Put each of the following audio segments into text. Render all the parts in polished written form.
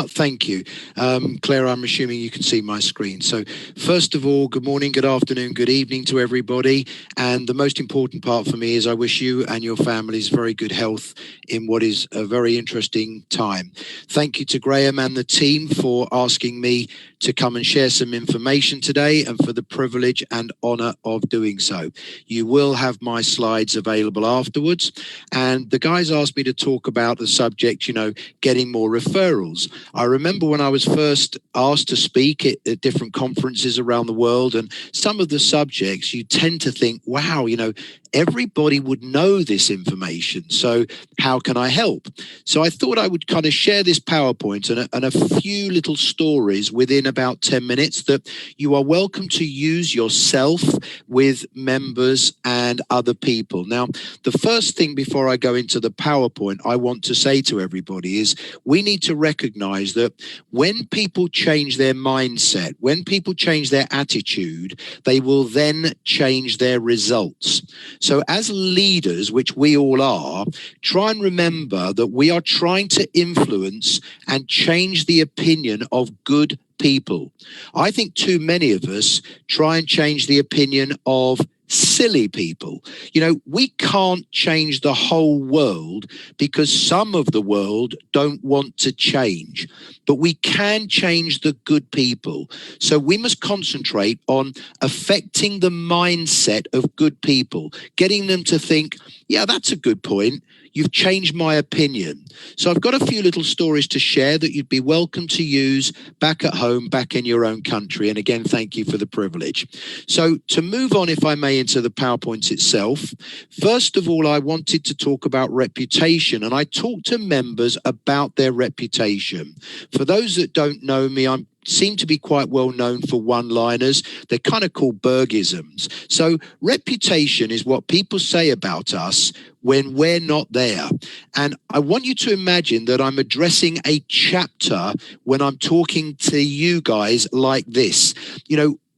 Thank you. Claire, I'm assuming you can see my screen. So first of all, good morning, good afternoon, good evening to everybody. And the most important part for me is I wish you and your families very good health in what is a very interesting time. Thank you to Graham and the team for asking me to come and share some information today and for the privilege and honour of doing so. You will have my slides available afterwards. And the guys asked me to talk about the subject, getting more referrals. I remember when I was first asked to speak at different conferences around the world, and some of the subjects you tend to think, wow, everybody would know this information. So how can I help? So I thought I would kind of share this PowerPoint and a few little stories within about 10 minutes that you are welcome to use yourself with members and other people. Now, the first thing before I go into the PowerPoint, I want to say to everybody is we need to recognize that when people change their mindset, when people change their attitude, they will then change their results. So as leaders, which we all are, try and remember that we are trying to influence and change the opinion of good people. I think too many of us try and change the opinion of silly people. We can't change the whole world because some of the world don't want to change, but we can change the good people. So we must concentrate on affecting the mindset of good people, getting them to think, yeah, that's a good point. You've changed my opinion. So I've got a few little stories to share that you'd be welcome to use back at home, back in your own country. And again, thank you for the privilege. So to move on, if I may, into the PowerPoint itself, first of all, I wanted to talk about reputation. And I talked to members about their reputation. For those that don't know me, I seem to be quite well known for one-liners. They're kind of called Bergisms. So reputation is what people say about us when we're not there. And I want you to imagine that I'm addressing a chapter when I'm talking to you guys like this.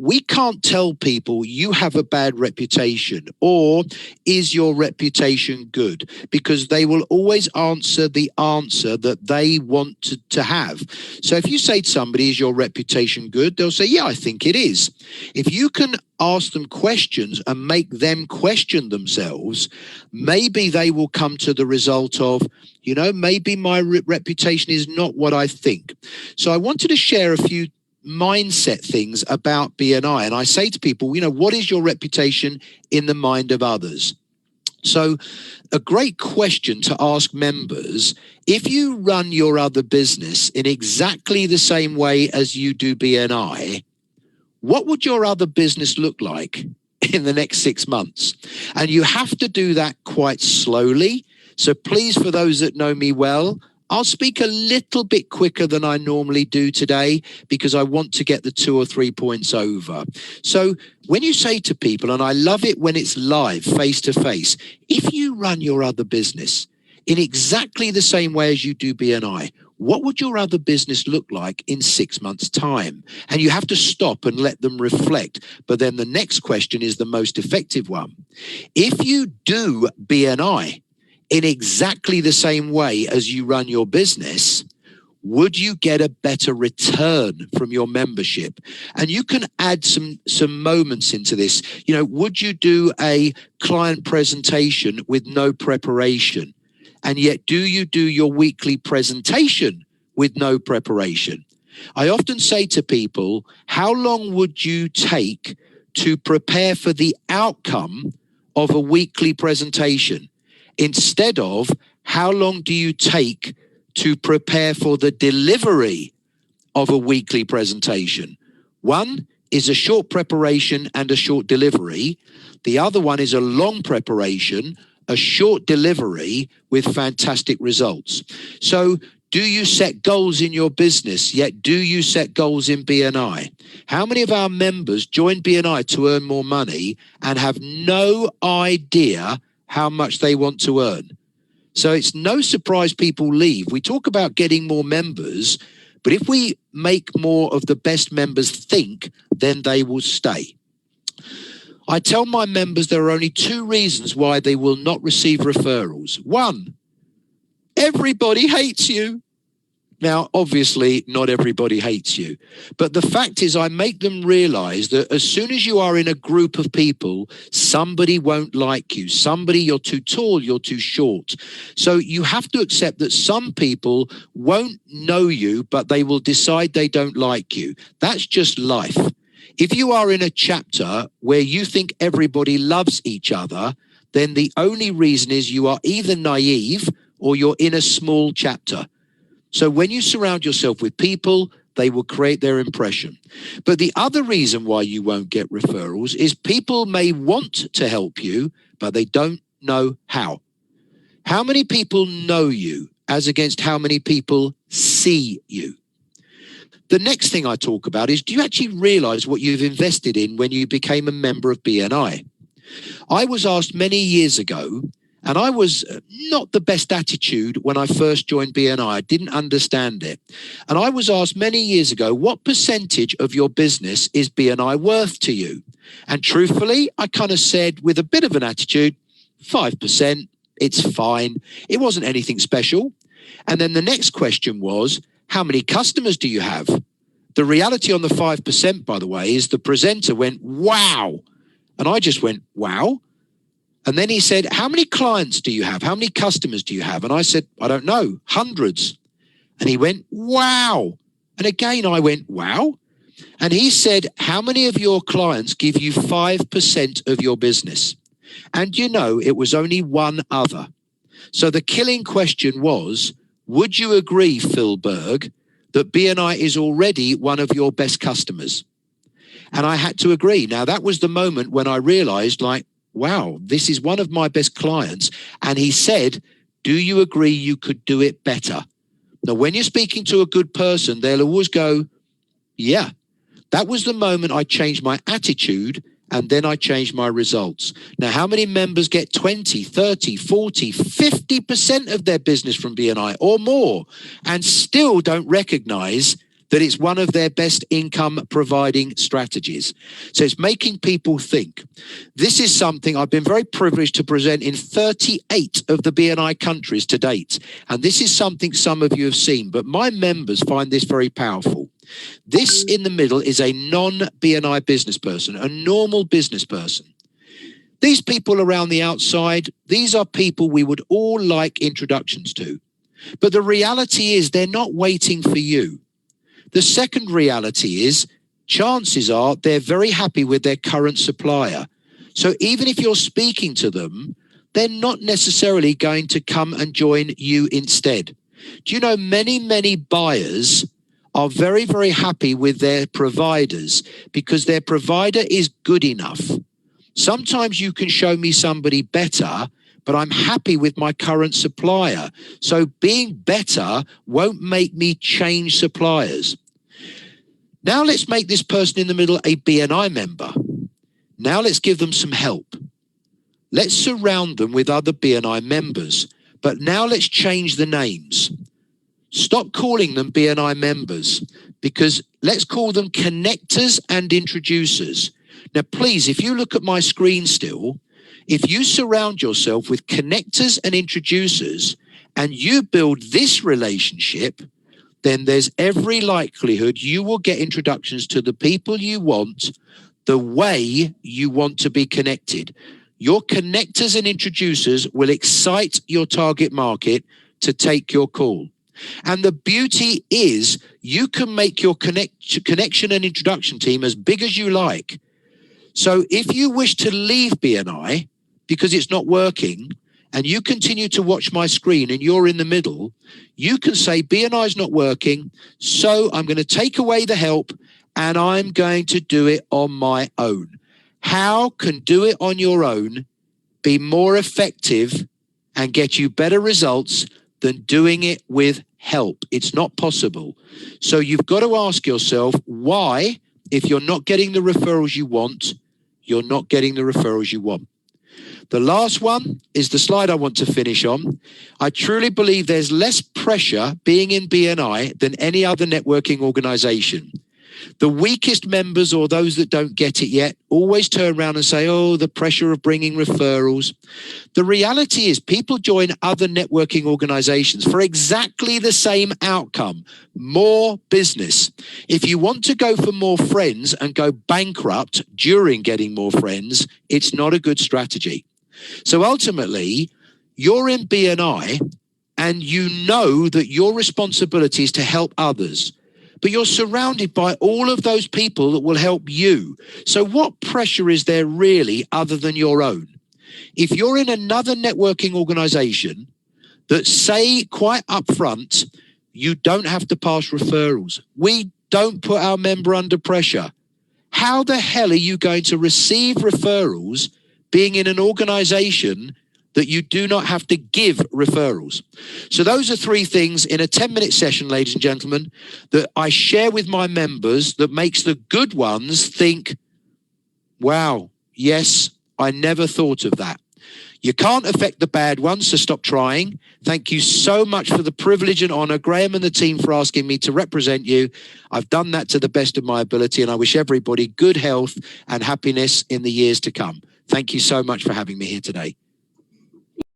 We can't tell people you have a bad reputation or is your reputation good, because they will always answer the answer that they want to have. So if you say to somebody, is your reputation good? They'll say, yeah, I think it is. If you can ask them questions and make them question themselves, maybe they will come to the result of, maybe my reputation is not what I think. So I wanted to share a few mindset things about BNI. And I say to people, what is your reputation in the mind of others? So a great question to ask members, if you run your other business in exactly the same way as you do BNI, what would your other business look like in the next 6 months? And you have to do that quite slowly. So please, for those that know me well, I'll speak a little bit quicker than I normally do today because I want to get the 2 or 3 points over. So when you say to people, and I love it when it's live, face to face, if you run your other business in exactly the same way as you do BNI, what would your other business look like in 6 months' time? And you have to stop and let them reflect. But then the next question is the most effective one. If you do BNI in exactly the same way as you run your business, would you get a better return from your membership? And you can add some moments into this. Would you do a client presentation with no preparation? And yet, do you do your weekly presentation with no preparation? I often say to people, how long would you take to prepare for the outcome of a weekly presentation? Instead of, how long do you take to prepare for the delivery of a weekly presentation? One is a short preparation and a short delivery. The other one is a long preparation, a short delivery with fantastic results. So do you set goals in your business, yet do you set goals in BNI? How many of our members join BNI to earn more money and have no idea how much they want to earn? So it's no surprise people leave. We talk about getting more members, but if we make more of the best members think, then they will stay. I tell my members there are only 2 reasons why they will not receive referrals. 1, everybody hates you. Now, obviously, not everybody hates you, but the fact is I make them realize that as soon as you are in a group of people, somebody won't like you. Somebody, you're too tall, you're too short. So you have to accept that some people won't know you, but they will decide they don't like you. That's just life. If you are in a chapter where you think everybody loves each other, then the only reason is you are either naive or you're in a small chapter. So when you surround yourself with people, they will create their impression. But the other reason why you won't get referrals is people may want to help you, but they don't know how. How many people know you as against how many people see you? The next thing I talk about is, do you actually realize what you've invested in when you became a member of BNI? I was asked many years ago, and I was not the best attitude when I first joined BNI. I didn't understand it. And I was asked many years ago, what percentage of your business is BNI worth to you? And truthfully, I kind of said with a bit of an attitude, 5%, it's fine. It wasn't anything special. And then the next question was, how many customers do you have? The reality on the 5%, by the way, is the presenter went, wow. And I just went, wow. And then he said, how many clients do you have? How many customers do you have? And I said, I don't know, hundreds. And he went, wow. And again, I went, wow. And he said, how many of your clients give you 5% of your business? And you know, it was only one other. So the killing question was, would you agree, Phil Berg, that BNI is already one of your best customers? And I had to agree. Now, that was the moment when I realized, like, wow, this is one of my best clients. And he said, do you agree you could do it better? Now, when you're speaking to a good person, they'll always go, yeah. That was the moment I changed my attitude, and then I changed my results. Now, how many members get 20, 30, 40, 50% of their business from BNI or more and still don't recognize that it's one of their best income providing strategies? So it's making people think. This is something I've been very privileged to present in 38 of the BNI countries to date. And this is something some of you have seen, but my members find this very powerful. This in the middle is a non-BNI business person, a normal business person. These people around the outside, these are people we would all like introductions to. But the reality is they're not waiting for you. The second reality is chances are they're very happy with their current supplier. So even if you're speaking to them, they're not necessarily going to come and join you instead. Do you know many buyers are very, very happy with their providers because their provider is good enough. Sometimes you can show me somebody better, but I'm happy with my current supplier. So being better won't make me change suppliers. Now let's make this person in the middle a BNI member. Now let's give them some help. Let's surround them with other BNI members. But now let's change the names. Stop calling them BNI members, because let's call them connectors and introducers. Now, please, if you look at my screen still, if you surround yourself with connectors and introducers and you build this relationship, then there's every likelihood you will get introductions to the people you want the way you want to be connected. Your connectors and introducers will excite your target market to take your call. And the beauty is you can make your connection and introduction team as big as you like. So if you wish to leave BNI because it's not working and you continue to watch my screen and you're in the middle, you can say BNI is not working, so I'm going to take away the help and I'm going to do it on my own. How can do it on your own be more effective and get you better results than doing it with help? It's not possible. So you've got to ask yourself why, if you're not getting the referrals you want, you're not getting the referrals you want. The last one is the slide I want to finish on. I truly believe there's less pressure being in BNI than any other networking organization. The weakest members, or those that don't get it yet, always turn around and say, oh, the pressure of bringing referrals. The reality is people join other networking organizations for exactly the same outcome, more business. If you want to go for more friends and go bankrupt during getting more friends, it's not a good strategy. So ultimately, you're in BNI and you know that your responsibility is to help others, but you're surrounded by all of those people that will help you. So what pressure is there really other than your own? If you're in another networking organization that say quite upfront, you don't have to pass referrals. We don't put our member under pressure. How the hell are you going to receive referrals being in an organization that you do not have to give referrals? So those are three things in a 10-minute session, ladies and gentlemen, that I share with my members that makes the good ones think, wow, yes, I never thought of that. You can't affect the bad ones, so stop trying. Thank you so much for the privilege and honor, Graham and the team, for asking me to represent you. I've done that to the best of my ability, and I wish everybody good health and happiness in the years to come. Thank you so much for having me here today.